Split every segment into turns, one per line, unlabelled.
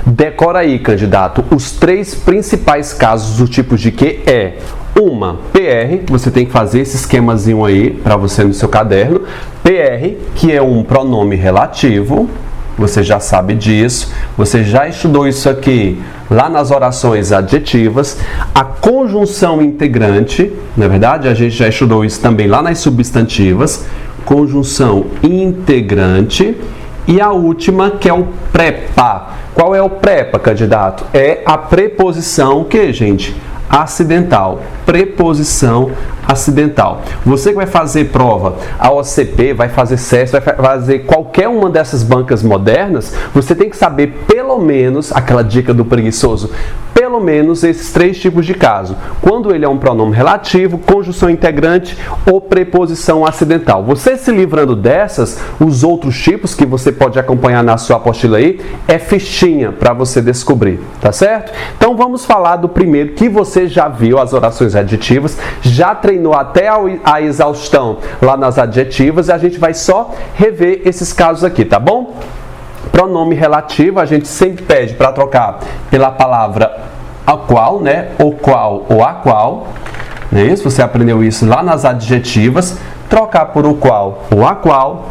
Decora aí, candidato, os 3 principais casos do tipo de que é uma PR, você tem que fazer esse esquemazinho aí para você no seu caderno. PR, que é um pronome relativo, você já sabe disso, você já estudou isso aqui lá nas orações adjetivas. A conjunção integrante, na verdade, a gente já estudou isso também lá nas substantivas, conjunção integrante. E a última, que é o prepa. Qual é o prepa, candidato? É a preposição que, gente? Acidental. Preposição acidental. Você que vai fazer prova, a OCP, vai fazer CES, vai fazer qualquer uma dessas bancas modernas, você tem que saber pelo menos, aquela dica do preguiçoso, pelo menos esses 3 tipos de caso. Quando ele é um pronome relativo, conjunção integrante ou preposição acidental. Você se livrando dessas, os outros tipos que você pode acompanhar na sua apostila aí, é fichinha para você descobrir, tá certo? Então vamos falar do primeiro que você já viu, as orações adjetivas, já treinou até a exaustão lá nas adjetivas, e a gente vai só rever esses casos aqui, tá bom? Pronome relativo, a gente sempre pede para trocar pela palavra a qual, né? O qual ou a qual, não é isso? Você aprendeu isso lá nas adjetivas, trocar por o qual ou a qual,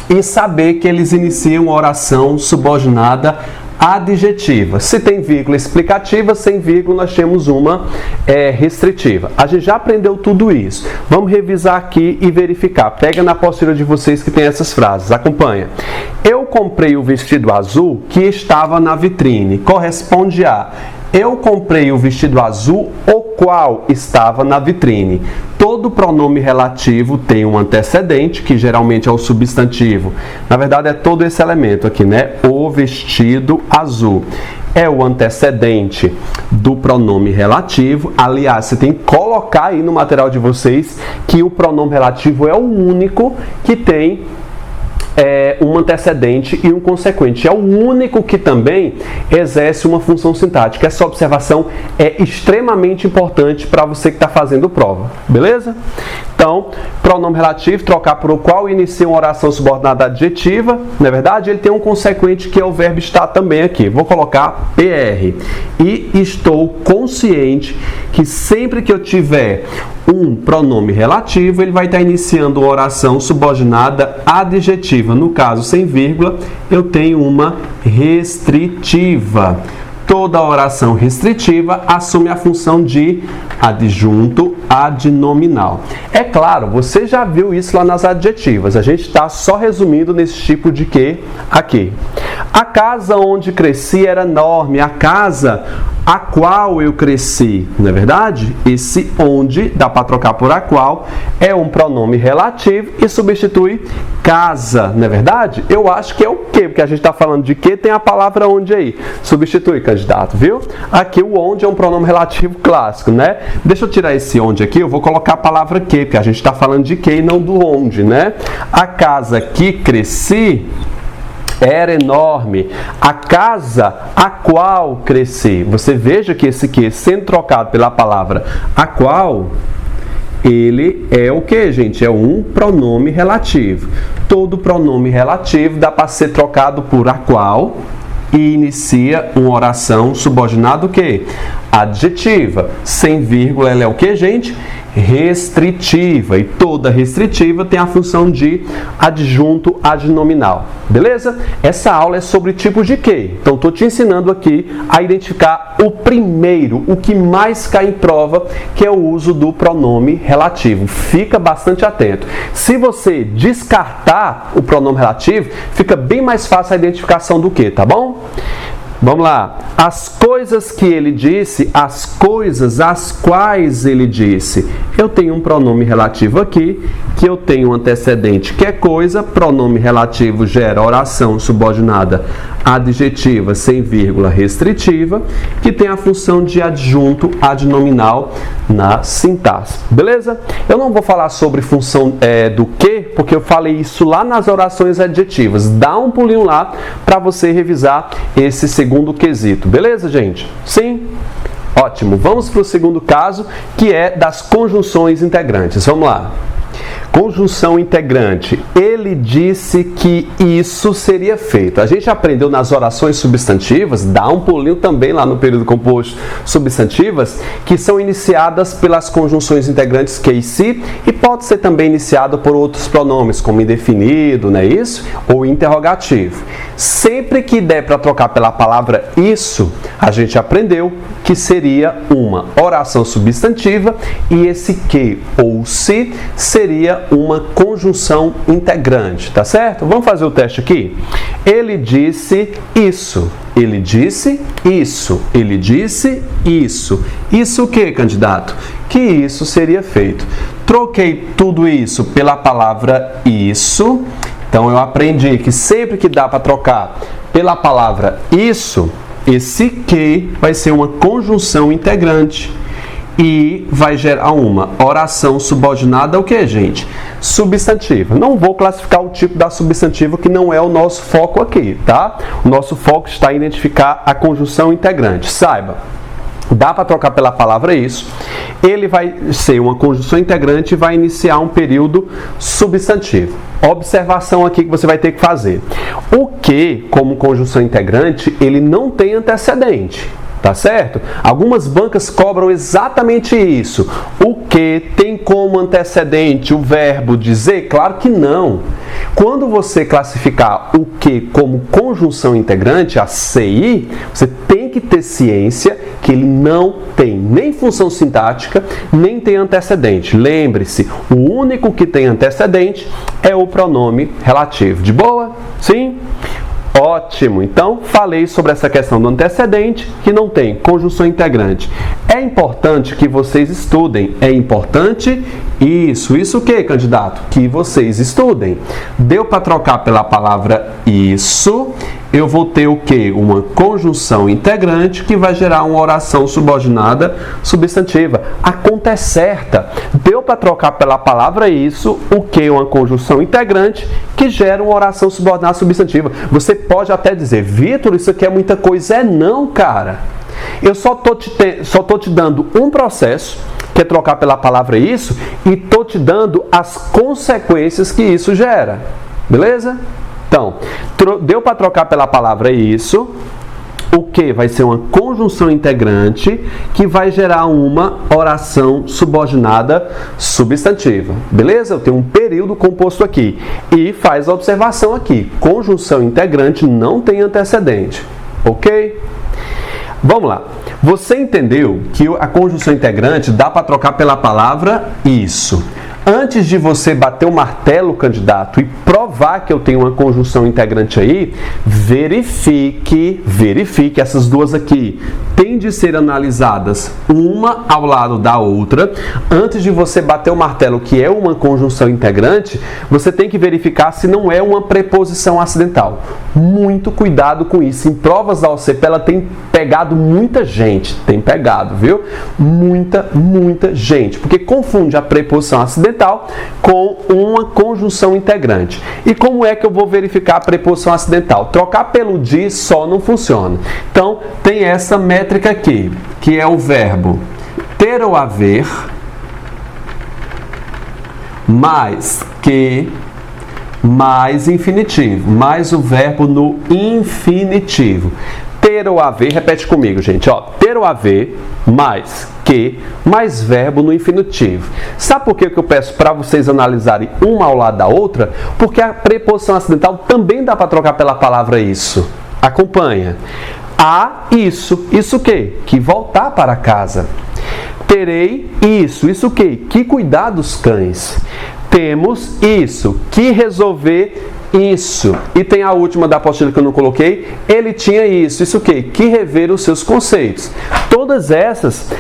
e saber que eles iniciam oração subordinada adjetiva. Se tem vírgula explicativa, sem vírgula nós temos uma restritiva. A gente já aprendeu tudo isso. Vamos revisar aqui e verificar. Pega na apostila de vocês que tem essas frases. Acompanha. Eu comprei o vestido azul que estava na vitrine. Corresponde a: eu comprei o vestido azul, o qual estava na vitrine. Todo pronome relativo tem um antecedente, que geralmente é o substantivo. Na verdade, é todo esse elemento aqui, né? O vestido azul é o antecedente do pronome relativo. Aliás, você tem que colocar aí no material de vocês que o pronome relativo é o único que tem um antecedente e um consequente. É o único que também exerce uma função sintática. Essa observação é extremamente importante para você que está fazendo prova. Beleza? Então, pronome relativo, trocar por o qual, inicia uma oração subordinada adjetiva. Na verdade, ele tem um consequente que é o verbo estar também aqui. Vou colocar PR. E estou consciente que sempre que eu tiver um pronome relativo, ele vai estar iniciando uma oração subordinada adjetiva. No caso, sem vírgula, eu tenho uma restritiva. Toda oração restritiva assume a função de adjunto adnominal. É claro, você já viu isso lá nas adjetivas. A gente está só resumindo nesse tipo de que aqui. A casa onde cresci era enorme. A casa a qual eu cresci, não é verdade? Esse onde, dá para trocar por a qual, é um pronome relativo e substitui casa, não é verdade? Eu acho que é o que, porque a gente está falando de que, tem a palavra onde aí. Substitui, candidato, viu? Aqui o onde é um pronome relativo clássico, né? Deixa eu tirar esse onde aqui, eu vou colocar a palavra que, porque a gente está falando de que e não do onde, né? A casa que cresci era enorme. A casa a qual cresci. Você veja que esse que, sendo trocado pela palavra a qual, ele é o que, gente? É um pronome relativo. Todo pronome relativo dá para ser trocado por a qual e inicia uma oração subordinada o que? Adjetiva. Sem vírgula, ela é o que, gente? Restritiva, e toda restritiva tem a função de adjunto adnominal. Beleza? Essa aula é sobre tipos de que. Então, estou te ensinando aqui a identificar o primeiro, o que mais cai em prova, que é o uso do pronome relativo. Fica bastante atento. Se você descartar o pronome relativo, fica bem mais fácil a identificação do que, tá bom? Vamos lá. As coisas que ele disse, as coisas às quais ele disse. Eu tenho um pronome relativo aqui, que eu tenho um antecedente que é coisa, pronome relativo gera oração subordinada adjetiva sem vírgula restritiva, que tem a função de adjunto adnominal na sintaxe. Beleza? Eu não vou falar sobre função do que, porque eu falei isso lá nas orações adjetivas. Dá um pulinho lá para você revisar esse segundo quesito. Beleza, gente? Sim? Ótimo. Vamos para o segundo caso, que é das conjunções integrantes. Vamos lá. Conjunção integrante. Ele disse que isso seria feito. A gente aprendeu nas orações substantivas, dá um pulinho também lá no período composto substantivas, que são iniciadas pelas conjunções integrantes que e se, e pode ser também iniciado por outros pronomes, como indefinido, não é isso? Ou interrogativo. Sempre que der para trocar pela palavra isso, a gente aprendeu que seria uma oração substantiva e esse que ou se seria uma conjunção integrante, tá certo? Vamos fazer o teste aqui? Ele disse isso. Ele disse isso. Ele disse isso. Isso o que, candidato? Que isso seria feito. Troquei tudo isso pela palavra isso. Então eu aprendi que sempre que dá para trocar pela palavra isso, esse que vai ser uma conjunção integrante e vai gerar uma oração subordinada, o que, gente? Substantiva. Não vou classificar o tipo da substantiva, que não é o nosso foco aqui, tá? O nosso foco está em identificar a conjunção integrante. Saiba, dá para trocar pela palavra isso. Ele vai ser uma conjunção integrante e vai iniciar um período substantivo. Observação aqui que você vai ter que fazer. O que, como conjunção integrante, ele não tem antecedente. Tá certo? Algumas bancas cobram exatamente isso. O que tem como antecedente o verbo dizer? Claro que não. Quando você classificar o que como conjunção integrante, a CI, você tem que ter ciência que ele não tem nem função sintática, nem tem antecedente. Lembre-se, o único que tem antecedente é o pronome relativo. De boa? Sim? Ótimo! Então, falei sobre essa questão do antecedente, que não tem conjunção integrante. É importante que vocês estudem. É importante isso. Isso o que, candidato? Que vocês estudem. Deu para trocar pela palavra isso. Eu vou ter o quê? Uma conjunção integrante que vai gerar uma oração subordinada substantiva. A conta é certa. Deu para trocar pela palavra isso, o que? Uma conjunção integrante que gera uma oração subordinada substantiva. Você pode até dizer, Vitor, isso aqui é muita coisa. É não, cara. Eu só tô te dando um processo, que é trocar pela palavra isso, e tô te dando as consequências que isso gera. Beleza? Então, deu para trocar pela palavra isso, o que vai ser uma conjunção integrante que vai gerar uma oração subordinada substantiva. Beleza? Eu tenho um período composto aqui. E faz a observação aqui. Conjunção integrante não tem antecedente. Ok? Vamos lá. Você entendeu que a conjunção integrante dá para trocar pela palavra isso. Antes de você bater o martelo, candidato, e provar que eu tenho uma conjunção integrante aí, verifique essas duas aqui. Tem de ser analisadas uma ao lado da outra. Antes de você bater o martelo que é uma conjunção integrante, você tem que verificar se não é uma preposição acidental. Muito cuidado com isso. Em provas da OCP, ela tem pegado muita gente. Tem pegado, viu? Muita gente. Porque confunde a preposição acidental com uma conjunção integrante. E como é que eu vou verificar a preposição acidental? Trocar pelo de só não funciona. Então, tem essa métrica aqui, que é o verbo ter ou haver, mais que, mais infinitivo, mais o verbo no infinitivo. Ter ou haver, repete comigo, gente, ó, ter ou haver, mais que, mais verbo no infinitivo. Sabe por que eu peço para vocês analisarem uma ao lado da outra? Porque a preposição acidental também dá para trocar pela palavra isso. Acompanha. A isso. Isso o quê? Que voltar para casa. Terei isso. Isso o quê? Que cuidar dos cães. Temos isso. Que resolver isso. E tem a última da apostila que eu não coloquei. Ele tinha isso. Isso o quê? Que rever os seus conceitos. Todas essas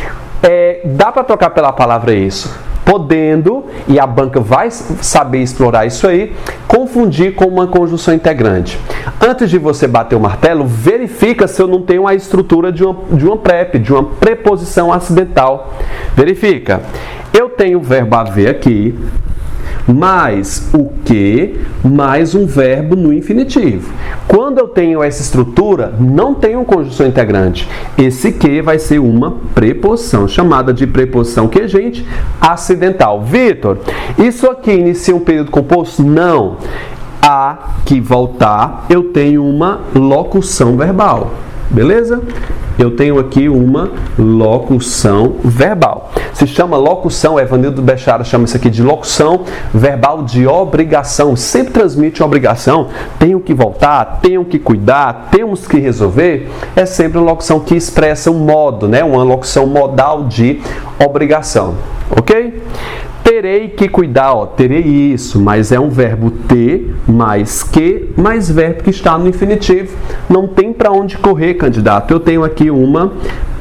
dá para trocar pela palavra isso. Podendo, e a banca vai saber explorar isso aí, confundir com uma conjunção integrante. Antes de você bater o martelo, verifica se eu não tenho a estrutura de uma prep, de uma preposição acidental. Verifica. Eu tenho o verbo haver aqui, mais o que, mais um verbo no infinitivo. Quando eu tenho essa estrutura, não tenho conjunção integrante. Esse que vai ser uma preposição, chamada de preposição que, gente? Acidental. Vitor, isso aqui inicia um período composto? Não. A que voltar, eu tenho uma locução verbal. Beleza? Eu tenho aqui uma locução verbal. Se chama locução, Evanildo Bechara chama isso aqui de locução verbal de obrigação. Sempre transmite obrigação. Tenho que voltar, tenho que cuidar, temos que resolver. É sempre uma locução que expressa um modo, né? Uma locução modal de obrigação. Ok? Terei que cuidar, ó, terei isso, mas é um verbo ter, mais que, mais verbo que está no infinitivo. Não tem para onde correr, candidato. Eu tenho aqui uma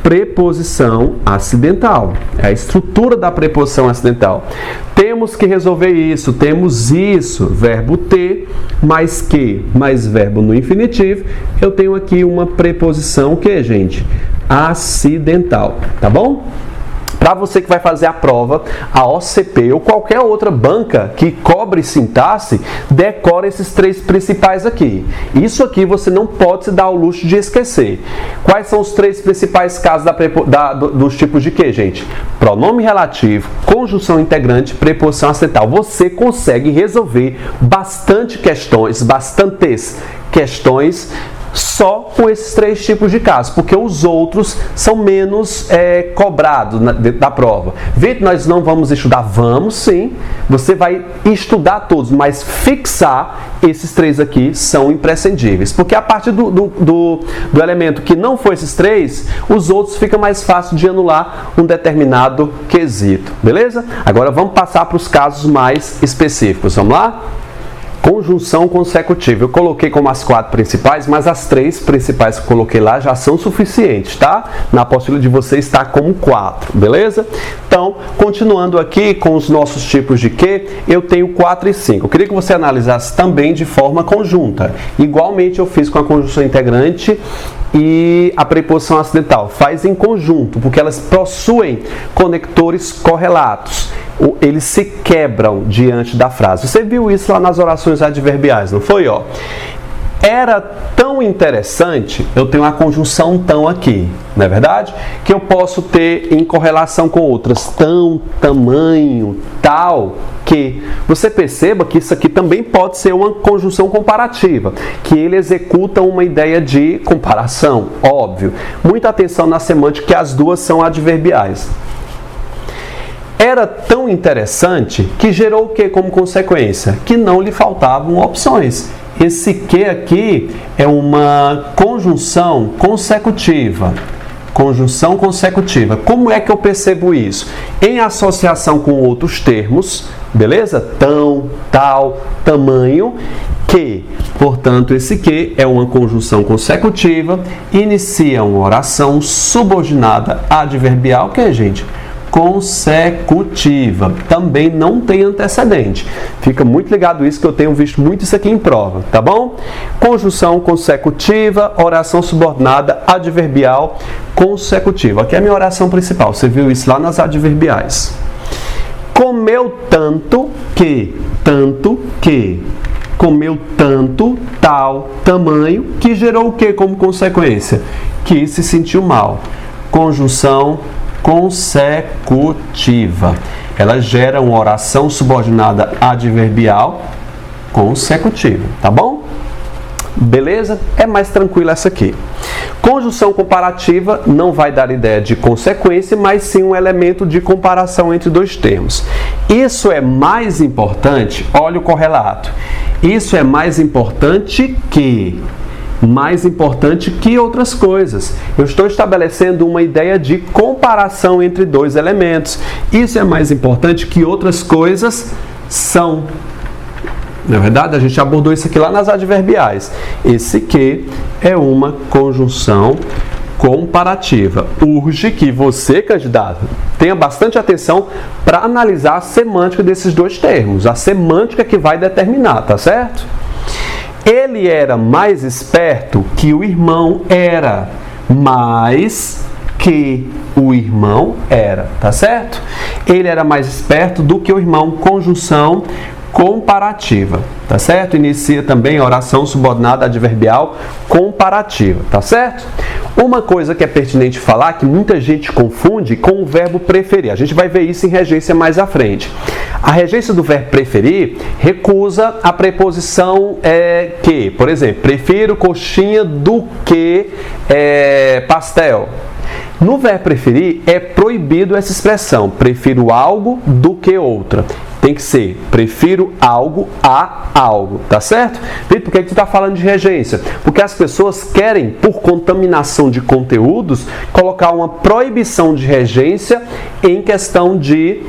preposição acidental. É a estrutura da preposição acidental. Temos que resolver isso, temos isso, verbo ter, mais que, mais verbo no infinitivo. Eu tenho aqui uma preposição que, gente? Acidental, tá bom? Para você que vai fazer a prova, a OCP ou qualquer outra banca que cobre sintaxe, decora esses três principais aqui. Isso aqui você não pode se dar o luxo de esquecer. Quais são os três principais casos dos tipos de que, gente? Pronome relativo, conjunção integrante, preposição acidental. Você consegue resolver bastantes questões só com esses três tipos de casos, porque os outros são menos cobrados dentro da prova. Vitor, nós não vamos estudar? Vamos sim, você vai estudar todos, mas fixar esses três aqui são imprescindíveis, porque a partir do elemento que não for esses três, os outros fica mais fácil de anular um determinado quesito, beleza? Agora vamos passar para os casos mais específicos, vamos lá? Conjunção consecutiva. Eu coloquei como as 4 principais, mas as 3 principais que eu coloquei lá já são suficientes, tá? Na apostila de vocês está como 4, beleza? Então, continuando aqui com os nossos tipos de que, eu tenho 4 e 5. Eu queria que você analisasse também de forma conjunta. Igualmente eu fiz com a conjunção integrante e a preposição acidental. Faz em conjunto, porque elas possuem conectores correlatos. Eles se quebram diante da frase. Você viu isso lá nas orações adverbiais, não foi? Ó, era tão interessante, eu tenho a conjunção tão aqui, não é verdade? Que eu posso ter em correlação com outras, tão, tamanho, tal, que. Você perceba que isso aqui também pode ser uma conjunção comparativa, que ele executa uma ideia de comparação, óbvio. Muita atenção na semântica, que as duas são adverbiais. Era tão interessante que gerou o que como consequência? Que não lhe faltavam opções. Esse que aqui é uma conjunção consecutiva. Conjunção consecutiva. Como é que eu percebo isso? Em associação com outros termos, beleza? Tão, tal, tamanho, que. Portanto, esse que é uma conjunção consecutiva, inicia uma oração subordinada adverbial, que é, gente? Consecutiva, também não tem antecedente. Fica muito ligado isso, que eu tenho visto muito isso aqui em prova, tá bom? Conjunção consecutiva, oração subordinada, adverbial consecutiva. Aqui é a minha oração principal, você viu isso lá nas adverbiais. Comeu tanto que, comeu tanto, tal, tamanho, que gerou o que como consequência? Que se sentiu mal. Conjunção consecutiva. Ela gera uma oração subordinada adverbial consecutiva, tá bom? Beleza? É mais tranquila essa aqui. Conjunção comparativa não vai dar ideia de consequência, mas sim um elemento de comparação entre dois termos. Isso é mais importante, olha o correlato. Isso é mais importante que outras coisas. Eu estou estabelecendo uma ideia de comparação entre dois elementos. Isso é mais importante que outras coisas são. Na verdade, a gente abordou isso aqui lá nas adverbiais. Esse que é uma conjunção comparativa. Urge que você, candidato, tenha bastante atenção para analisar a semântica desses dois termos. A semântica que vai determinar, tá certo? Ele era mais esperto que o irmão era, mais que o irmão era, tá certo? Ele era mais esperto do que o irmão, conjunção comparativa, tá certo? Inicia também a oração subordinada adverbial comparativa, tá certo? Uma coisa que é pertinente falar, que muita gente confunde com o verbo preferir. A gente vai ver isso em regência mais à frente. A regência do verbo preferir recusa a preposição que. Por exemplo, prefiro coxinha do que pastel. No verbo preferir é proibido essa expressão, prefiro algo do que outra. Tem que ser, prefiro algo a algo, tá certo? Vitor, por que tu está falando de regência? Porque as pessoas querem, por contaminação de conteúdos, colocar uma proibição de regência em questão de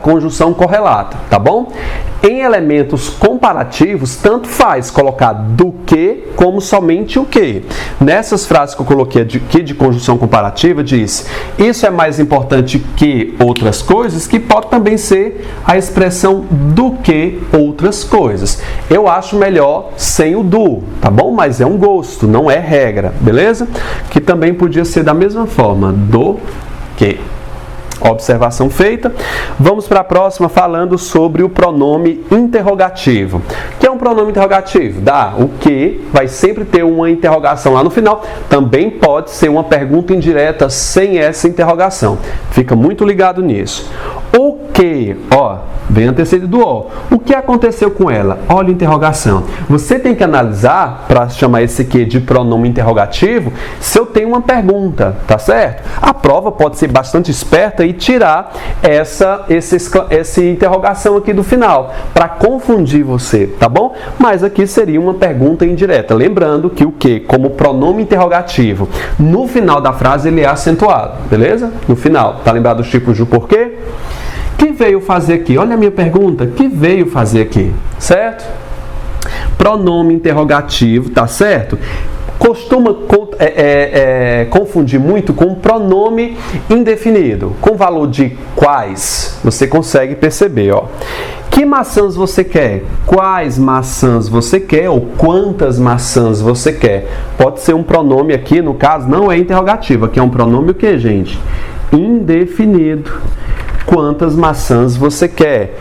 conjunção correlata, tá bom? Em elementos comparativos, tanto faz colocar do que como somente o que. Nessas frases que eu coloquei aqui de conjunção comparativa, diz isso é mais importante que outras coisas, que pode também ser a expressão do que outras coisas. Eu acho melhor sem o do, tá bom? Mas é um gosto, não é regra, beleza? Que também podia ser da mesma forma, do que. Observação feita. Vamos para a próxima falando sobre o pronome interrogativo. O que é um pronome interrogativo? O que vai sempre ter uma interrogação lá no final. Também pode ser uma pergunta indireta sem essa interrogação. Fica muito ligado nisso. O que, vem antecedido do o que aconteceu com ela? Olha a interrogação. Você tem que analisar, para chamar esse que de pronome interrogativo, se eu tenho uma pergunta, tá certo? A prova pode ser bastante esperta e tirar essa interrogação aqui do final, para confundir você, tá bom? Mas aqui seria uma pergunta indireta. Lembrando que o que, como pronome interrogativo, no final da frase ele é acentuado, beleza? No final, tá lembrado dos tipos do porquê? Que veio fazer aqui? Olha a minha pergunta. Que veio fazer aqui? Certo? Pronome interrogativo, tá certo? Costuma confundir muito com pronome indefinido, com valor de quais. Você consegue perceber, Que maçãs você quer? Quais maçãs você quer? Ou quantas maçãs você quer? Pode ser um pronome aqui, no caso, não é interrogativo. Aqui é um pronome o que, gente? Indefinido. Quantas maçãs você quer?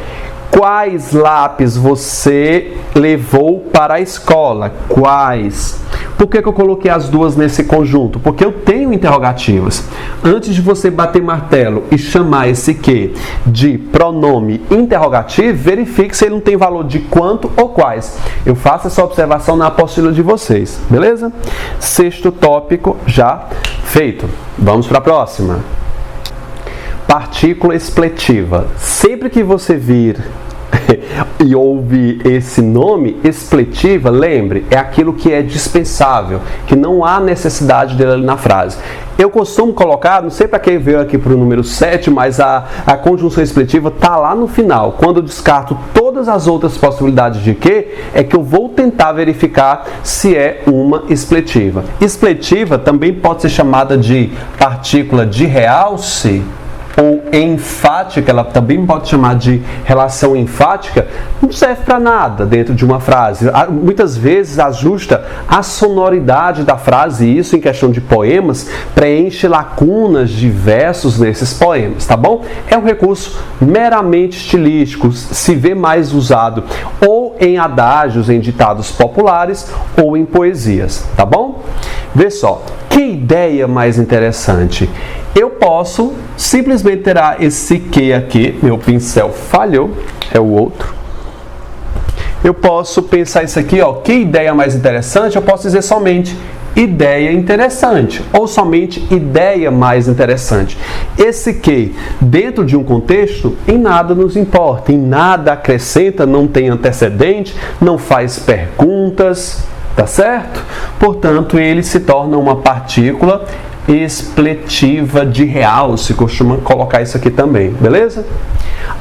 Quais lápis você levou para a escola? Quais? Por que eu coloquei as duas nesse conjunto? Porque eu tenho interrogativas. Antes de você bater martelo e chamar esse que de pronome interrogativo, verifique se ele não tem valor de quanto ou quais. Eu faço essa observação na apostila de vocês, beleza? Sexto tópico já feito. Vamos para a próxima. Partícula expletiva. Sempre que você vir e ouve esse nome, expletiva, lembre, é aquilo que é dispensável, que não há necessidade dele ali na frase. Eu costumo colocar, não sei para quem veio aqui para o número 7, mas a conjunção expletiva está lá no final. Quando eu descarto todas as outras possibilidades de que, é que eu vou tentar verificar se é uma expletiva. Expletiva também pode ser chamada de partícula de realce, ou enfática, ela também pode chamar de relação enfática, não serve para nada dentro de uma frase. Muitas vezes ajusta a sonoridade da frase, e isso em questão de poemas, preenche lacunas de versos nesses poemas, tá bom? É um recurso meramente estilístico, se vê mais usado ou em adágios, em ditados populares, ou em poesias, tá bom? Vê só, que ideia mais interessante. Eu posso simplesmente tirar esse que aqui, meu pincel falhou, é o outro. Eu posso pensar isso aqui, que ideia mais interessante, eu posso dizer somente ideia interessante, ou somente ideia mais interessante. Esse que, dentro de um contexto, em nada nos importa, em nada acrescenta, não tem antecedente, não faz perguntas, tá certo? Portanto, ele se torna uma partícula expletiva de realce, costuma colocar isso aqui também, beleza?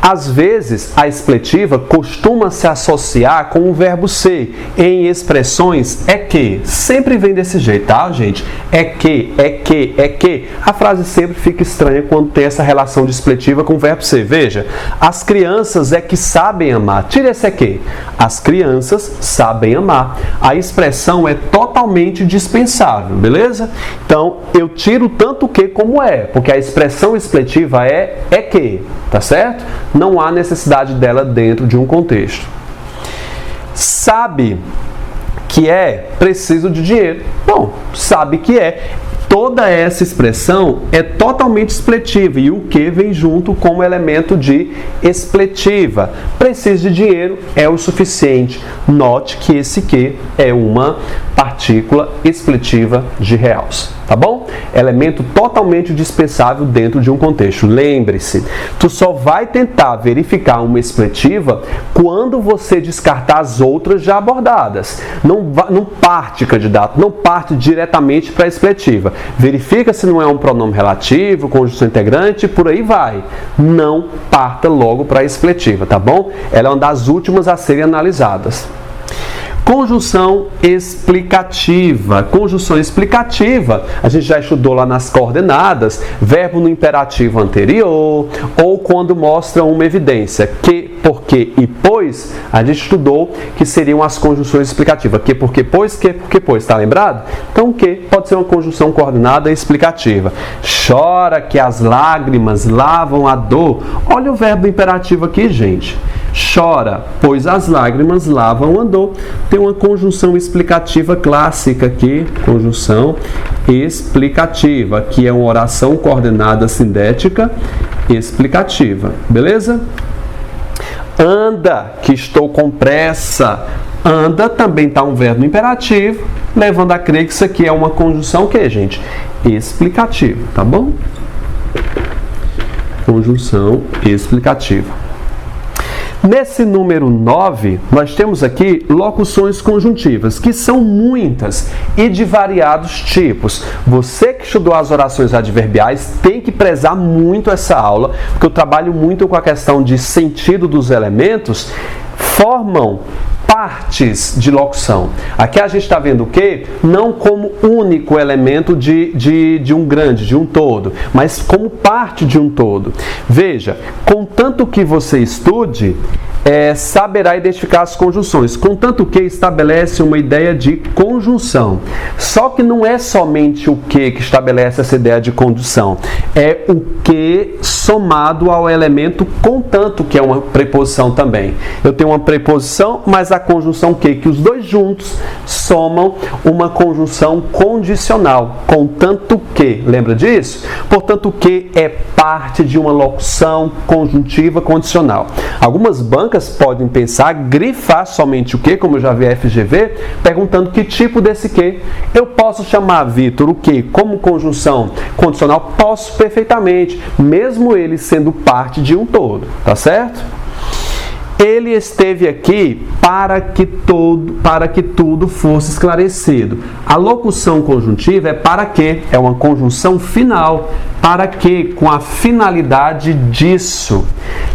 Às vezes, a expletiva costuma se associar com o verbo ser em expressões é que. Sempre vem desse jeito, tá, gente? É que, é que, é que. A frase sempre fica estranha quando tem essa relação de expletiva com o verbo ser. Veja, as crianças é que sabem amar. Tira esse é que. As crianças sabem amar. A expressão é totalmente dispensável, beleza? Então, eu tiro tanto que como é, porque a expressão expletiva é que, tá certo? Não há necessidade dela dentro de um contexto. Sabe que é preciso de dinheiro. Bom, sabe que é. Toda essa expressão é totalmente expletiva e o que vem junto como elemento de expletiva. Preciso de dinheiro é o suficiente. Note que esse que é uma partícula expletiva de realce, tá bom? Elemento totalmente dispensável dentro de um contexto. Lembre-se, tu só vai tentar verificar uma expletiva quando você descartar as outras já abordadas. Não parte, candidato, não parte diretamente para a expletiva. Verifica se não é um pronome relativo, conjunção integrante, por aí vai. Não parta logo para a expletiva, tá bom? Ela é uma das últimas a serem analisadas. Conjunção explicativa. Conjunção explicativa, a gente já estudou lá nas coordenadas, verbo no imperativo anterior, ou quando mostra uma evidência. Que, porque e pois, a gente estudou que seriam as conjunções explicativas. Que, porque, pois, tá lembrado? Então, que pode ser uma conjunção coordenada explicativa. Chora que as lágrimas lavam a dor. Olha o verbo imperativo aqui, gente. Chora, pois as lágrimas lavam a dor. Tem uma conjunção explicativa clássica aqui, conjunção explicativa, que é uma oração coordenada sindética explicativa, beleza? Anda, que estou com pressa. Anda também está um verbo imperativo, levando a crer que isso aqui é uma conjunção o que, gente? Explicativa, tá bom? Conjunção explicativa. Nesse número 9, nós temos aqui locuções conjuntivas, que são muitas e de variados tipos. Você que estudou as orações adverbiais tem que prezar muito essa aula, porque eu trabalho muito com a questão de sentido dos elementos, formam partes de locução. Aqui a gente está vendo o quê? Não como único elemento de um grande, de um todo, mas como parte de um todo. Veja, contanto que você estude, saberá identificar as conjunções, contanto que estabelece uma ideia de conjunção. Só que não é somente o que estabelece essa ideia de conjunção, é o que somado ao elemento contanto, que é uma preposição também. Eu tenho uma preposição, mas a conjunção que os dois juntos somam uma conjunção condicional, contanto que, lembra disso? Portanto, que é parte de uma locução conjuntiva condicional. Algumas bancas podem pensar, grifar somente o que, como eu já vi a FGV, perguntando que tipo desse que. Eu posso chamar, Vitor, o que como conjunção condicional? Posso perfeitamente, mesmo ele sendo parte de um todo, tá certo? Ele esteve aqui para que tudo fosse esclarecido. A locução conjuntiva é para que, é uma conjunção final, para que, com a finalidade disso.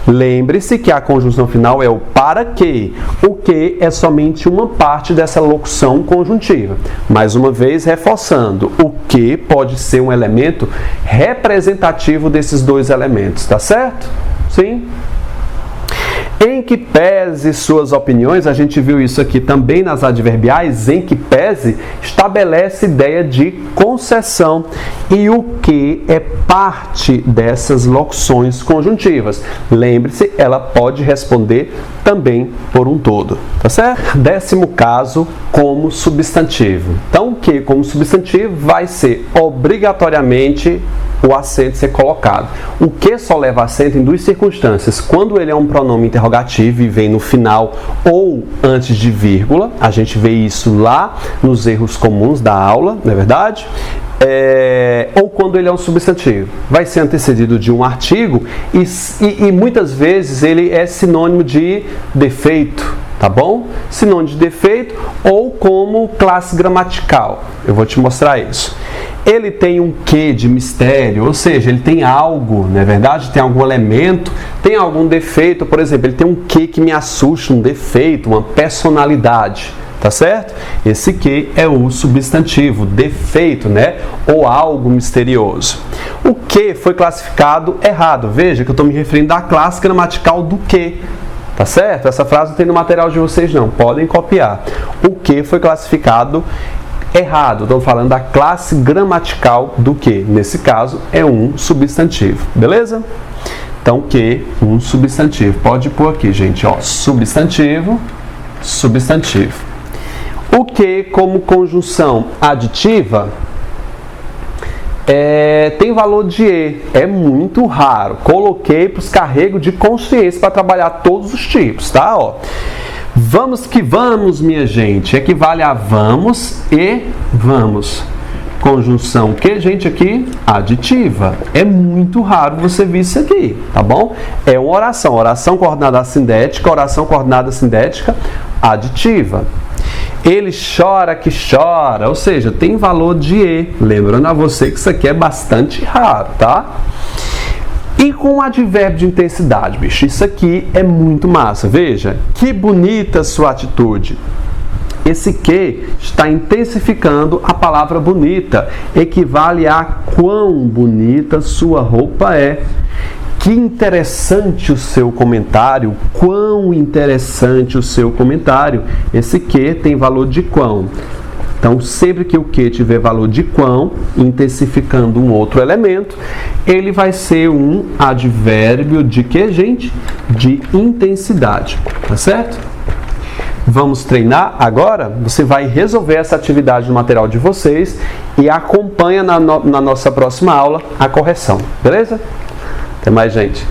Lembre-se que a conjunção final é o para que. O que é somente uma parte dessa locução conjuntiva. Mais uma vez, reforçando, o que pode ser um elemento representativo desses dois elementos, tá certo? Sim? Em que pese suas opiniões, a gente viu isso aqui também nas adverbiais, em que pese estabelece ideia de concessão e o que é parte dessas locuções conjuntivas. Lembre-se, ela pode responder também por um todo, tá certo? 10º caso, como substantivo. Então, o que como substantivo vai ser obrigatoriamente o acento ser colocado. O que só leva acento em duas circunstâncias. Quando ele é um pronome interrogativo e vem no final ou antes de vírgula, a gente vê isso lá nos erros comuns da aula, não é verdade? Ou quando ele é um substantivo. Vai ser antecedido de um artigo e muitas vezes ele é sinônimo de defeito, tá bom? Sinônimo de defeito ou como classe gramatical. Eu vou te mostrar isso. Ele tem um quê de mistério, ou seja, ele tem algo, não é verdade? Tem algum elemento, tem algum defeito, por exemplo, ele tem um quê que me assusta, um defeito, uma personalidade, tá certo? Esse quê é o substantivo, defeito, né? Ou algo misterioso. O que foi classificado errado, veja que eu estou me referindo à classe gramatical do que. Tá certo? Essa frase não tem no material de vocês não, podem copiar. O que foi classificado Errado, estou falando da classe gramatical do que? Nesse caso, é um substantivo, beleza? Então, que? Um substantivo. Pode pôr aqui, gente, ó, substantivo, substantivo. O que como conjunção aditiva tem valor de E, é muito raro. Coloquei para os carregos de consciência para trabalhar todos os tipos, tá? Ó. Vamos que vamos, minha gente, equivale a vamos e vamos. Conjunção que, gente, aqui? Aditiva. É muito raro você ver isso aqui, tá bom? É uma oração, oração coordenada assindética, oração coordenada assindética aditiva. Ele chora que chora, ou seja, tem valor de E. Lembrando a você que isso aqui é bastante raro, tá? E com o advérbio de intensidade, bicho, isso aqui é muito massa. Veja, que bonita sua atitude. Esse que está intensificando a palavra bonita, equivale a quão bonita sua roupa é. Que interessante o seu comentário, quão interessante o seu comentário. Esse que tem valor de quão. Então, sempre que o que tiver valor de quão, intensificando um outro elemento, ele vai ser um advérbio de que, gente? De intensidade, tá certo? Vamos treinar agora? Você vai resolver essa atividade no material de vocês e acompanha na nossa próxima aula a correção, beleza? Até mais, gente!